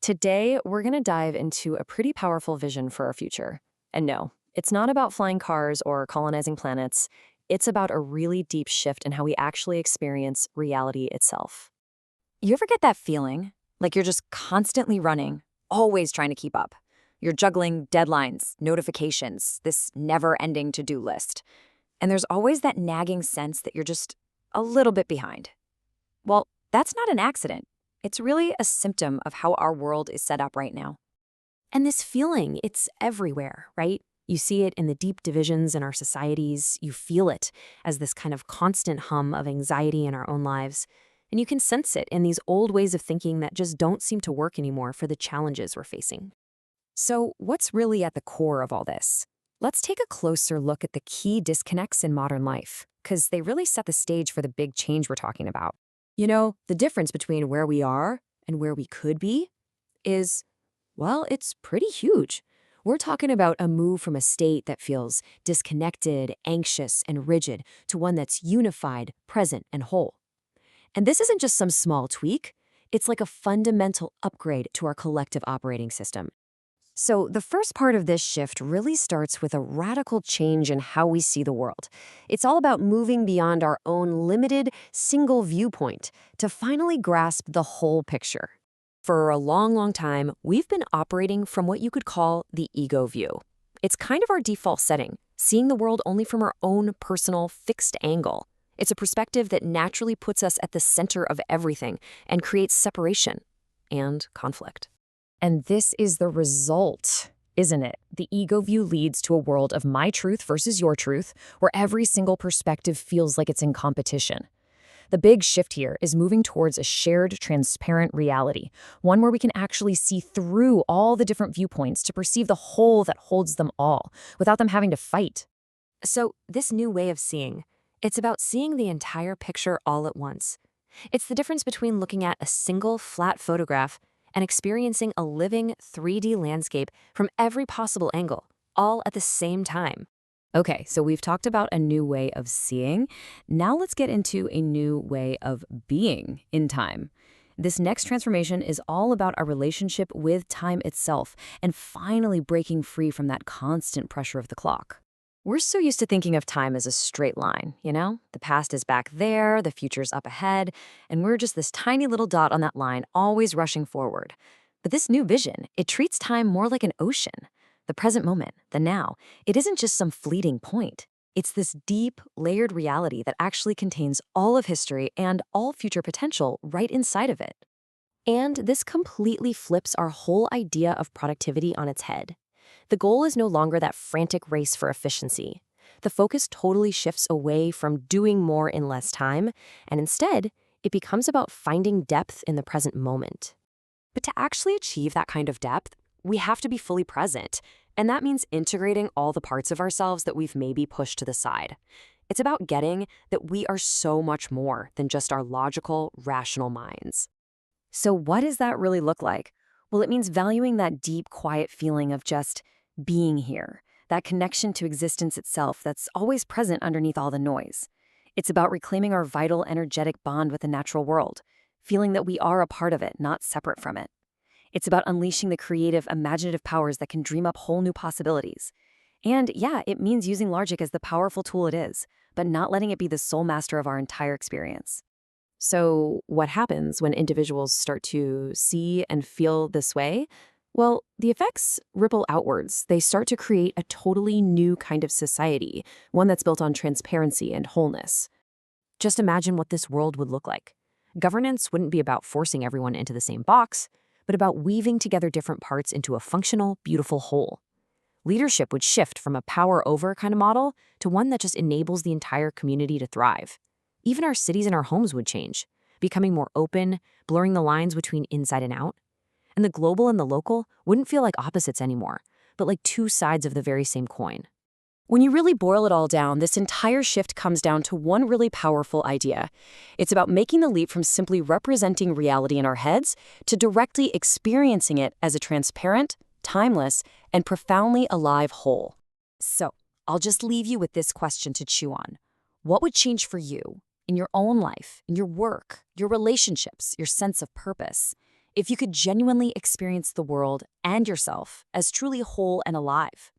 Today, we're going to dive into a pretty powerful vision for our future. And no, it's not about flying cars or colonizing planets. It's about a really deep shift in how we actually experience reality itself. You ever get that feeling? Like you're just constantly running, always trying to keep up. You're juggling deadlines, notifications, this never ending to do list. And there's always that nagging sense that you're just a little bit behind. Well, that's not an accident. It's really a symptom of how our world is set up right now. And this feeling, it's everywhere, right? You see it in the deep divisions in our societies. You feel it as this kind of constant hum of anxiety in our own lives. And you can sense it in these old ways of thinking that just don't seem to work anymore for the challenges we're facing. So, what's really at the core of all this? Let's take a closer look at the key disconnects in modern life, because they really set the stage for the big change we're talking about. You know, the difference between where we are and where we could be is, well, it's pretty huge. We're talking about a move from a state that feels disconnected, anxious, and rigid to one that's unified, present, and whole. And this isn't just some small tweak, it's like a fundamental upgrade to our collective operating system. So, the first part of this shift really starts with a radical change in how we see the world. It's all about moving beyond our own limited, single viewpoint to finally grasp the whole picture. For a long, long time, we've been operating from what you could call the ego view. It's kind of our default setting, seeing the world only from our own personal, fixed angle. It's a perspective that naturally puts us at the center of everything and creates separation and conflict. And this is the result, isn't it? The ego view leads to a world of my truth versus your truth, where every single perspective feels like it's in competition. The big shift here is moving towards a shared, transparent reality, one where we can actually see through all the different viewpoints to perceive the whole that holds them all, without them having to fight. So, this new way of seeing, it's about seeing the entire picture all at once. It's the difference between looking at a single, flat photograph and experiencing a living 3D landscape from every possible angle, all at the same time. Okay, so we've talked about a new way of seeing. Now let's get into a new way of being in time. This next transformation is all about our relationship with time itself and finally breaking free from that constant pressure of the clock. We're so used to thinking of time as a straight line, you know? The past is back there, the future's up ahead, and we're just this tiny little dot on that line, always rushing forward. But this new vision, it treats time more like an ocean. The present moment, the now, it isn't just some fleeting point. It's this deep, layered reality that actually contains all of history and all future potential right inside of it. And this completely flips our whole idea of productivity on its head. The goal is no longer that frantic race for efficiency. The focus totally shifts away from doing more in less time, and instead, it becomes about finding depth in the present moment. But to actually achieve that kind of depth, we have to be fully present, and that means integrating all the parts of ourselves that we've maybe pushed to the side. It's about getting that we are so much more than just our logical, rational minds. So what does that really look like? Well, it means valuing that deep, quiet feeling of just being here, that connection to existence itself that's always present underneath all the noise. It's about reclaiming our vital, energetic bond with the natural world, feeling that we are a part of it, not separate from it. It's about unleashing the creative, imaginative powers that can dream up whole new possibilities. And yeah, it means using logic as the powerful tool it is, but not letting it be the sole master of our entire experience. So what happens when individuals start to see and feel this way? Well, the effects ripple outwards. They start to create a totally new kind of society, one that's built on transparency and wholeness. Just imagine what this world would look like. Governance wouldn't be about forcing everyone into the same box, but about weaving together different parts into a functional, beautiful whole. Leadership would shift from a power over kind of model to one that just enables the entire community to thrive. Even our cities and our homes would change, becoming more open, blurring the lines between inside and out. And the global and the local wouldn't feel like opposites anymore, but like two sides of the very same coin. When you really boil it all down, this entire shift comes down to one really powerful idea. It's about making the leap from simply representing reality in our heads to directly experiencing it as a transparent, timeless, and profoundly alive whole. So, I'll just leave you with this question to chew on. What would change for you in your own life, in your work, your relationships, your sense of purpose, if you could genuinely experience the world and yourself as truly whole and alive.